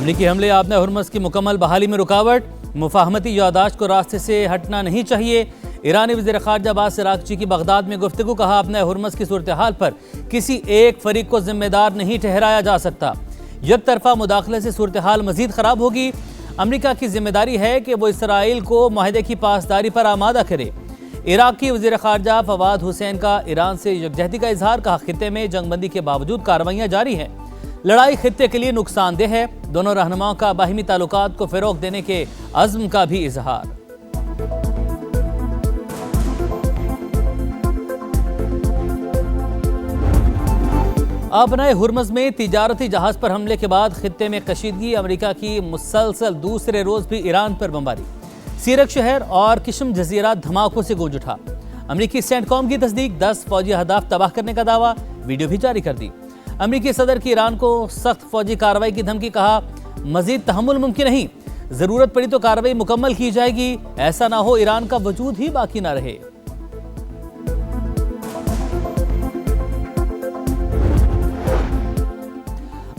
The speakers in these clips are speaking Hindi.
अमरीकी हमले आबना हुर्मुज़ की मुकम्मल बहाली में रुकावट, मुफाहमती यादाश्त को रास्ते से हटना नहीं चाहिए। ईरानी वज़ीर ख़ारजा अब्बास अराग़ची की बगदाद में गुफ्तगू, कहा आबना हुर्मुज़ की सूरत हाल पर किसी एक फरीक को जिम्मेदार नहीं ठहराया जा सकता। एक तरफा मुदाखले से सूरत हाल मजीद ख़राब होगी। अमरीका की जिम्मेदारी है कि वो इसराइल को माहिदे की पासदारी पर आमादा करे। इराक की वज़ीर ख़ारजा फवाद हुसैन का ईरान से यकजहती का इजहार, कहा खित्ते में जंगबंदी के बावजूद कार्रवाइयाँ जारी हैं, लड़ाई खित्ते के लिए नुकसानदेह है। दोनों रहनुमाओं का बाहिमी ताल्लुकात को फ़रोग़ देने के अज़्म का भी इजहार। आबनाए हुर्मुज़ में तिजारती जहाज़ पर हमले के बाद खित्ते में कशीदगी, अमरीका की मुसलसल दूसरे रोज़ भी ईरान पर बमबारी। सीरक शहर और किशम जजीरा धमाकों से गूंज उठा। अमरीकी सेंटकॉम की तस्दीक, 10 फौजी अहदाफ तबाह करने का दावा, वीडियो भी जारी कर दी। अमरीकी सदर की ईरान को सख्त फौजी कार्रवाई की धमकी, कहा मजीद तहम्मुल मुमकिन नहीं, जरूरत पड़ी तो कार्रवाई मुकम्मल की जाएगी, ऐसा ना हो ईरान का वजूद ही बाकी ना रहे।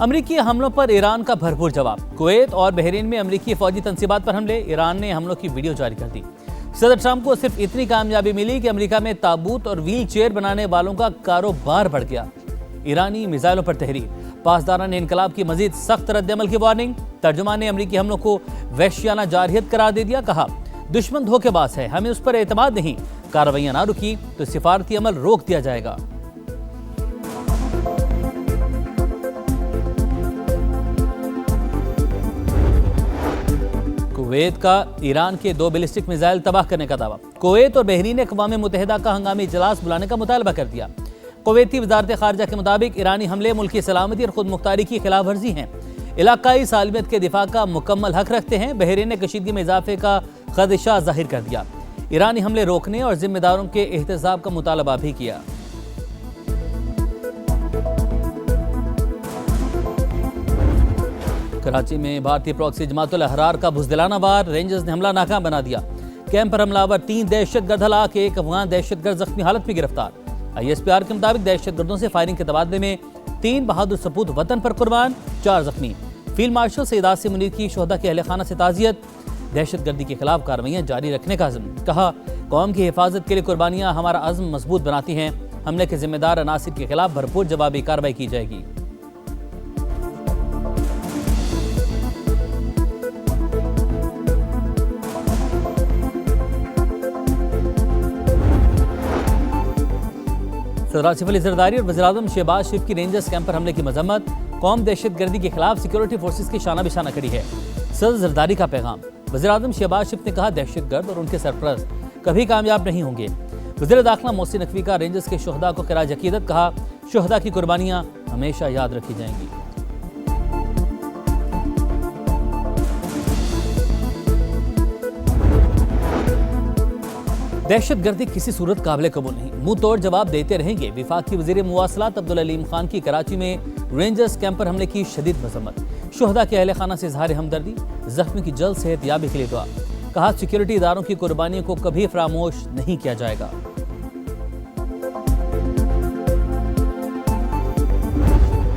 अमरीकी हमलों पर ईरान का भरपूर जवाब। कुवैत और बहरीन में अमरीकी फौजी तंसीबात पर हमले, ईरान ने हमलों की वीडियो जारी कर दी। सदर ट्रंप को सिर्फ इतनी कामयाबी मिली कि अमरीका में ताबूत और व्हील चेयर बनाने वालों का कारोबार बढ़ गया। ईरानी मिसाइलों पर तहरीर, पासदारान इनकलाब की मजीद सख्त रद्दअमल की वार्निंग। तर्जुमान ने अमरीकी हमलों को वहशियाना जारहियत करार दे दिया, कहा दुश्मन धोखेबाज है, हमें उस पर एतमाद नहीं, कार्रवाइयां ना रुकी तो सिफारती अमल रोक दिया जाएगा। कुवैत का ईरान के 2 बैलिस्टिक मिसाइल तबाह करने का दावा। कुवैत और बहरीन ने अक़वाम मुत्तहिदा का हंगामी इजलास बुलाने का मुतालबा कर दिया। कुवैती वज़ारत ख़ारजा के मुताबिक ईरानी हमले मुल्क की सलामती और खुद मुख्तारी की खिलाफ वर्जी हैं, इलाकाई सालमियत के दिफा का मुकम्मल हक रखते हैं। बहरीन ने कशीदगी में इजाफे का खदशा जाहिर कर दिया। ईरानी हमले रोकने और जिम्मेदारों के एहतसाब का मुतालबा भी किया। कराची में भारतीय प्रॉक्सी जमातुल अहरार का बुज़दिलाना वार, रेंजर्स ने हमला नाकाम बना दिया। कैंप पर हमलावर 3 दहशतगर्द हलाक, 1 अफगान दहशतगर्द जख्मी हालत में गिरफ्तार। ISPR के मुताबिक दहशतगर्दों से फायरिंग के तबादले में 3 बहादुर सपूत वतन पर कुर्बान, 4 जख्मी। फील्ड मार्शल सैयद आसिम मुनीर की शोहदा के अहले खाना से ताज़ियत। दहशतगर्दी के खिलाफ कार्रवाइयाँ जारी रखने का अज़्म, कहा कौम की हिफाजत के लिए कुर्बानियाँ हमारा अज़्म मजबूत बनाती हैं। हमले के जिम्मेदार अनासिर के खिलाफ भरपूर जवाबी कार्रवाई की जाएगी। सदर आसिफ अली ज़रदारी और वज़ीर-ए-आज़म शहबाज शरीफ की रेंजर्स कैंप पर हमले की मजम्मत। कौम दहशतगर्दी के खिलाफ सिक्योरिटी फोर्सेस की शाना बिशाना खड़ी है। सदर ज़रदारी का पैगाम, वज़ीर-ए-आज़म शहबाज शरीफ ने कहा दहशतगर्द और उनके सरपरस्त कभी कामयाब नहीं होंगे। वज़ीर दाखिला मोहसिन नकवी का रेंजर्स के शोहदा को खिराज अकीदत, कहा शोहदा की कुर्बानियाँ हमेशा याद रखी जाएंगी। दहशतगर्दी किसी सूरत काबिल कबूल नहीं, मुंह तोड़ जवाब देते रहेंगे। विफाकी वज़ीर मुवासलात अब्दुल अलीम खान की कराची में रेंजर्स कैंप पर हमले की शदीद मजम्मत। शोहदा के अहले खाना से इजहार हमदर्दी, जख्मी की जल्द सेहत याबी के लिए दुआ। कहा सिक्योरिटी इदारों की कुर्बानियों को कभी फरामोश नहीं किया जाएगा।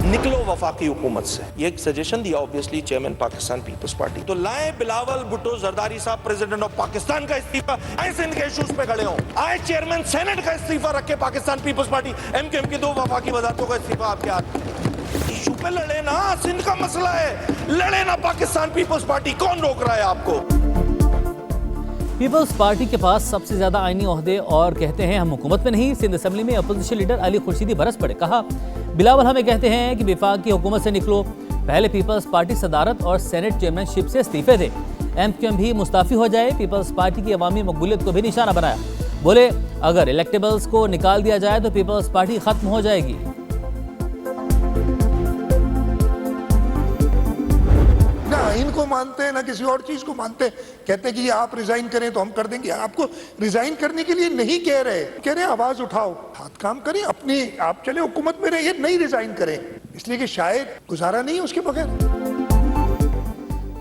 निकलो वफाकी हुकूमत से, ये एक सजेशन दिया obviously chairman Pakistan People's Party, तो लाए बिलावल भुट्टो जरदारी साहब प्रेसिडेंट ऑफ पाकिस्तान का इस्तीफा, आए सिंध के इश्यूज पे खड़े हों, आए चेयरमैन सेनेट का इस्तीफा रखे पाकिस्तान पीपल्स पार्टी, MKM की 2 वफाकी वजारतों का इस्तीफा आपके हाथ। इशू पे लड़े ना, सिंध का मसला है, लड़े ना पाकिस्तान पीपल्स पार्टी, कौन रोक रहा है आपको? पीपल्स पार्टी के पास सबसे ज्यादा आईनी ओहदे और कहते हैं हम हुकूमत में नहीं। सिंध असेंबली में अपोजिशन लीडर अली खुर्शीदी बरस पड़े, कहा बिलावल हमें कहते हैं कि विफाक की हुकूमत से निकलो, पहले पीपल्स पार्टी सदारत और सेनेट चेयरमैनशिप से इस्तीफे थे, MKM भी मुस्ताफी हो जाए। पीपल्स पार्टी की अवामी मकबूलियत को भी निशाना बनाया, बोले अगर इलेक्टेबल्स को निकाल दिया जाए तो पीपल्स पार्टी खत्म हो जाएगी। ना इनको मानते हैं ना किसी और चीज को मानते हैं। कहते हैं कि ये आप रिजाइन करें तो हम कर देंगे। आपको रिजाइन करने के लिए नहीं कह रहे आवाज उठाओ, हाथ काम करें, अपनी आप चले हुकूमत में रहिए, नहीं रिजाइन करें, इसलिए कि शायद गुजारा नहीं उसके बगैर।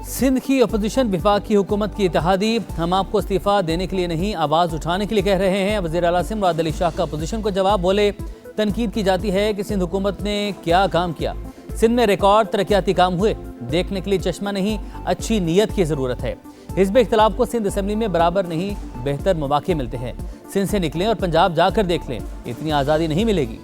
सिंध की अपोजिशन विफाक की हुकूमत की इत्तेहादी, हम आपको इस्तीफा देने के लिए नहीं आवाज उठाने के लिए कह रहे हैं। वज़ीर आला सिंध मुराद अली शाह का अपोजिशन को जवाब, बोले तनकीद की जाती है कि सिंध हुकूमत ने क्या काम किया। सिंध में रिकॉर्ड तरक्याती काम हुए, देखने के लिए चश्मा नहीं, अच्छी नीयत की ज़रूरत है। हिज़्ब इख्तिलाफ को सिंध असेंबली में बराबर नहीं, बेहतर मौके मिलते हैं। सिंध से निकलें और पंजाब जाकर देख लें, इतनी आज़ादी नहीं मिलेगी।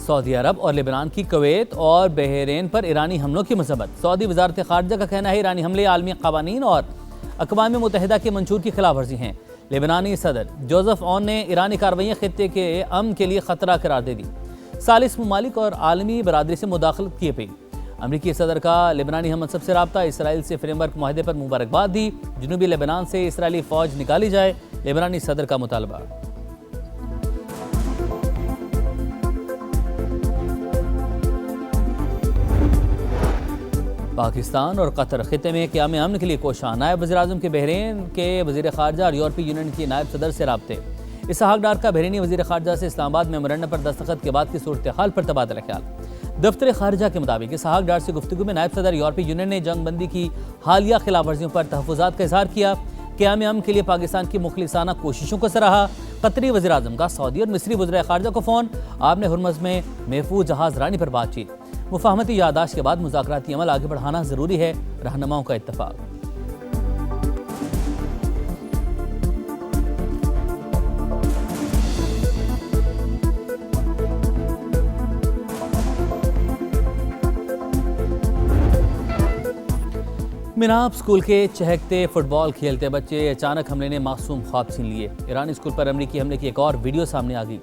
सऊदी अरब और लेबनान की कुवैत और बहरीन पर ईरानी हमलों की मसम्मत। सऊदी वजारत खारजा का कहना है ईरानी हमले आलमी कवानीन और अक़वाम मुत्तहिदा के मंशूर की खिलाफ वर्जी हैं। लेबनानी सदर जोसेफ ऑन ने ईरानी कार्रवाइयाँ खित्ते के अमन के लिए खतरा करार दे दी। सालिस ममालिक और आलमी बरादरी से मुदाखलत की अपील। अमरीकी सदर का लेबनानी हमसब से रब्ता, इसराइल से फ्रेमवर्क मुआहदे पर मुबारकबाद दी। जनूबी लेबनान से इसराइली फौज निकाली जाए, लेबनानी सदर का मुतालबा। पाकिस्तान और कतर खित्ते में क़याम अमन के लिए कोशां। नायब वज़ीर-ए-आज़म के बहरीन के वज़ीर ख़ारजा और यूरोपीय यूनियन की नायब सदर से राब्ते। इसहाक डार का बहरीनी वज़ीर ख़ारजा से इस्लामाबाद मेमोरेंडम पर दस्तखत के बाद की सूरत हाल पर तबादला ख्याल। दफ्तर ख़ारजा के मुताबिक इसहाक डार से गुफ्तगू में नायब सदर यूरोपीय यूनियन ने जंग बंदी की हालिया खिलाफ वर्जियों पर तहफ़्फ़ुज़ात का इज़हार किया। क़याम अमन के लिए पाकिस्तान की मुखलिसाना कोशिशों को सराहा। कतरी वज़ीर-ए-आज़म का सऊदी और मिस्री वज़ीर ख़ारजा को फ़ोन। आपने हुर्मुज़ में महफूज जहाज़ रानी पर बातचीत। मुफाहमती यादाश्त के बाद मुज़ाकराती अमल आगे बढ़ाना ज़रूरी है, रहनुमाओं का इत्तफ़ाक़। मिनाब स्कूल के चहकते फुटबॉल खेलते बच्चे अचानक हमले ने मासूम ख्वाब छीन लिए। ईरानी स्कूल पर अमरीकी हमले की एक और वीडियो सामने आ गई।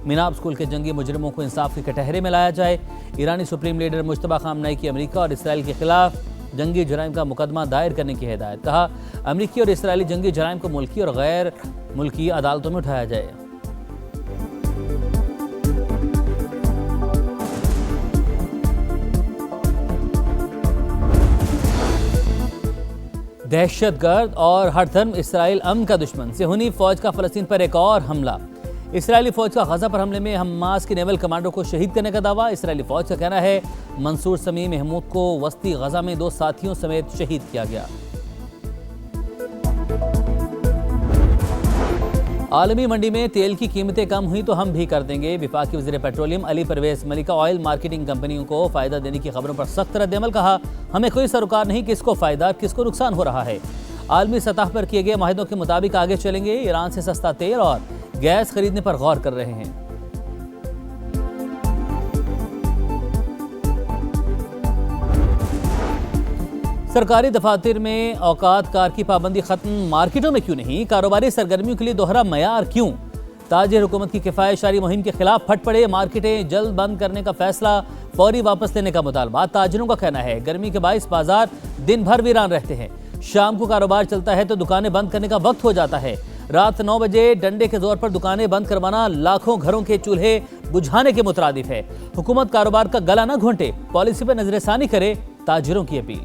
मिनाब स्कूल के जंगी मुजरिमों को इंसाफ के कटहरे में लाया जाए। ईरानी सुप्रीम लीडर मुश्तबा खामनेई की अमेरिका और इसराइल के खिलाफ जंगी जराइम का मुकदमा दायर करने की हिदायत। कहा, अमेरिकी और इसराइली जंगी जराइम को मुल्की और गैर मुल्की अदालतों में उठाया जाए। दहशतगर्द और हर धर्म इसराइल अमन का दुश्मन। सेहूनी फौज का फ़लस्तीन पर एक और हमला। इसराइली फौज का गजा पर हमले में हमास के नेवल कमांडर को शहीद करने का दावा। इसराइली फौज का कहना है मंसूर समी महमूद को वस्ती गजा में 2 साथियों समेत शहीद किया गया। आलमी मंडी में तेल की कीमतें कम हुई तो हम भी कर देंगे। वफाकी वज़ीर पेट्रोलियम अली परवेज़ मलिका ऑयल मार्केटिंग कंपनियों को फ़ायदा देने की खबरों पर सख्त रद्द-ए-अमल। कहा, हमें कोई सरोकार नहीं किसको फ़ायदा किसको नुकसान हो रहा है। आलमी सतह पर किए गए माहिदों के मुताबिक आगे चलेंगे। ईरान से सस्ता तेल और गैस खरीदने पर गौर कर रहे हैं। सरकारी दफातर में औकात कार की पाबंदी खत्म, मार्केटों में क्यों नहीं? कारोबारी सरगर्मियों के लिए दोहरा मयार क्यों? ताजिर हुकूमत की किफ़ायतशारी मुहिम के खिलाफ फट पड़े। मार्केटें जल्द बंद करने का फैसला, फौरी वापस लेने का मुतालबा। ताजिरों का कहना है गर्मी के बाइस बाजार दिन भर वीरान रहते हैं। शाम को कारोबार चलता है तो दुकानें बंद करने का वक्त हो जाता है। रात 9 बजे डंडे के जोर पर दुकानें बंद करवाना लाखों घरों के चूल्हे बुझाने के मुतरादिफ है। हुकूमत कारोबार का गला न घोंटे, पॉलिसी पर नजरसानी करे, ताजिरों की अपील।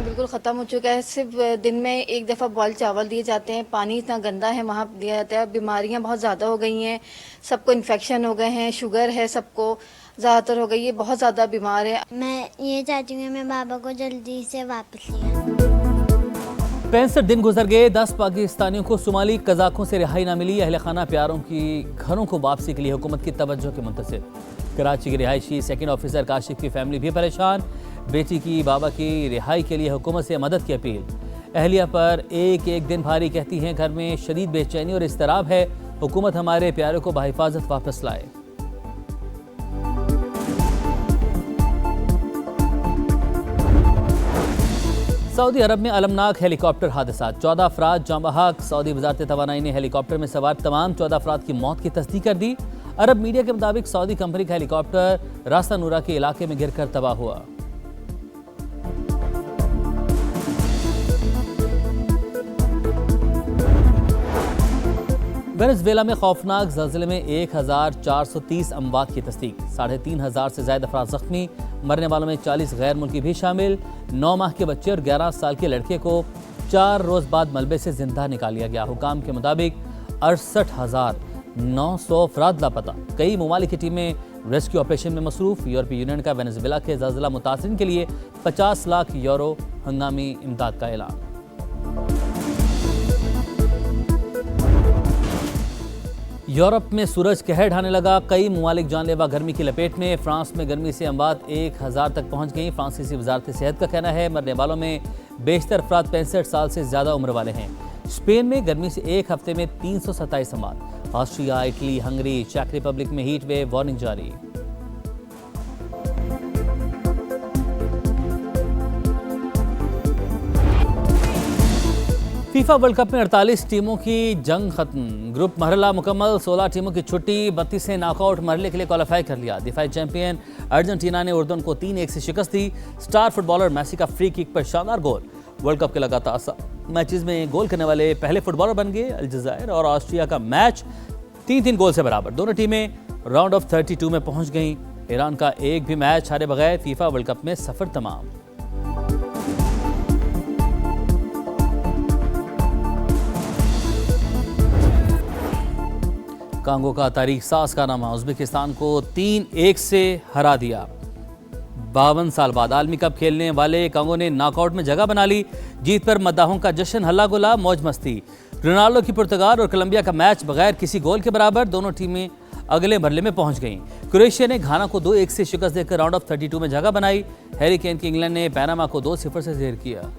बिल्कुल ख़त्म हो चुका है। सिर्फ दिन में एक दफ़ा बॉयल चावल दिए जाते हैं। पानी इतना गंदा है वहाँ दिया जाता है। बीमारियाँ बहुत ज़्यादा हो गई हैं, सबको इन्फेक्शन हो गए हैं, शुगर है सबको ज़्यादातर हो गई है, बहुत ज़्यादा बीमार है। मैं ये चाहती हूँ मैं बाबा को जल्दी से वापस लिया। 65 दिन गुजर गए, 10 पाकिस्तानियों को सोमाली कज़ाकों से रिहाई ना मिली। अहल खाना प्यारों की घरों को वापसी के लिए हुकूमत की तवज्जो के मुंतज़िर। कराची के रिहायशी सेकंड ऑफिसर काशिफ की फैमिली भी परेशान। बेटी की बाबा की रिहाई के लिए हुकूमत से मदद की अपील। अहलिया पर एक एक दिन भारी, कहती हैं घर में शदीद बेचैनी और इज़्तिराब है। हुकूमत हमारे प्यारों को बाहिफाजत वापस लाए। सऊदी अरब में अलमनाक हेलीकॉप्टर हादसा, 14 अफराद जाँ बहक। सऊदी वज़ारत तवानाई ने हेलीकॉप्टर में सवार तमाम 14 अफराद की मौत की तस्दीक कर दी। अरब मीडिया के मुताबिक सऊदी कंपनी का हेलीकॉप्टर रास्ता नूरा के इलाके में गिरकर तबाह हुआ। वेनेज़ुएला में खौफनाक ज़लज़ले में 1430 अमवात की तस्दीक, 3500 से ज़ायद अफराद ज़ख्मी। मरने वालों में 40 गैर मुल्की भी शामिल। 9 माह के बच्चे और 11 साल के लड़के को 4 रोज़ बाद मलबे से जिंदा निकाल लिया गया। हुकाम के मुताबिक 68,000 900 अफराद लापता। कई ममालिक की टीमें रेस्क्यू ऑपरेशन में मसरूफ। यूरोपीय यूनियन का वेनेजुएला के ज़लज़ला मुतासिरीन के लिए 50 लाख यूरो हंगामी इमदाद का ऐलान। यूरोप में सूरज कहर ढाने लगा। कई ममालिक जानलेवा गर्मी की लपेट में। फ्रांस में गर्मी से अमवात 1000 तक पहुंच गई। फ्रांसीसी वजारत सेहत का कहना है मरने वालों में बेशतर अफराद 65 साल से ज़्यादा उम्र वाले हैं। स्पेन में गर्मी से एक हफ्ते में 327 अमवात। ऑस्ट्रिया, इटली, हंगरी, चेक रिपब्लिक में हीट वेव वार्निंग जारी। फीफा वर्ल्ड कप में 48 टीमों की जंग खत्म। ग्रुप मरहला मुकम्मल। 16 टीमों की छुट्टी। 32 ने नॉकआउट मरहले के लिए क्वालिफाई कर लिया। दिफाई चैंपियन अर्जेंटीना ने उर्दन को 3-1 से शिकस्त दी। स्टार फुटबॉलर मेसी का फ्री किक पर शानदार गोल। वर्ल्ड कप के लगातार मैचेस में गोल करने वाले पहले फुटबॉलर बन गए। अल्जायर और ऑस्ट्रिया का मैच 3-3 गोल से बराबर। दोनों टीमें राउंड ऑफ 32 में पहुंच गईं। ईरान का एक भी मैच हारे बगैर फीफा वर्ल्ड कप में सफर तमाम। कांगो का तारीख साज कारनामा उज़्बेकिस्तान को 3-1 से हरा दिया। 52 साल बाद आलमी कप खेलने वाले कांगो ने नॉकआउट में जगह बना ली। जीत पर मद्दाहों का जश्न, हल्ला गुला, मौज मस्ती। रोनाल्डो की पुर्तगाल और कोलंबिया का मैच बगैर किसी गोल के बराबर। दोनों टीमें अगले मरहले में पहुंच गईं। क्रोएशिया ने घाना को 2-1 से शिकस्त देकर राउंड ऑफ 32 में जगह बनाई। हैरी केन की इंग्लैंड ने पैनामा को 2-0 से ढेर किया।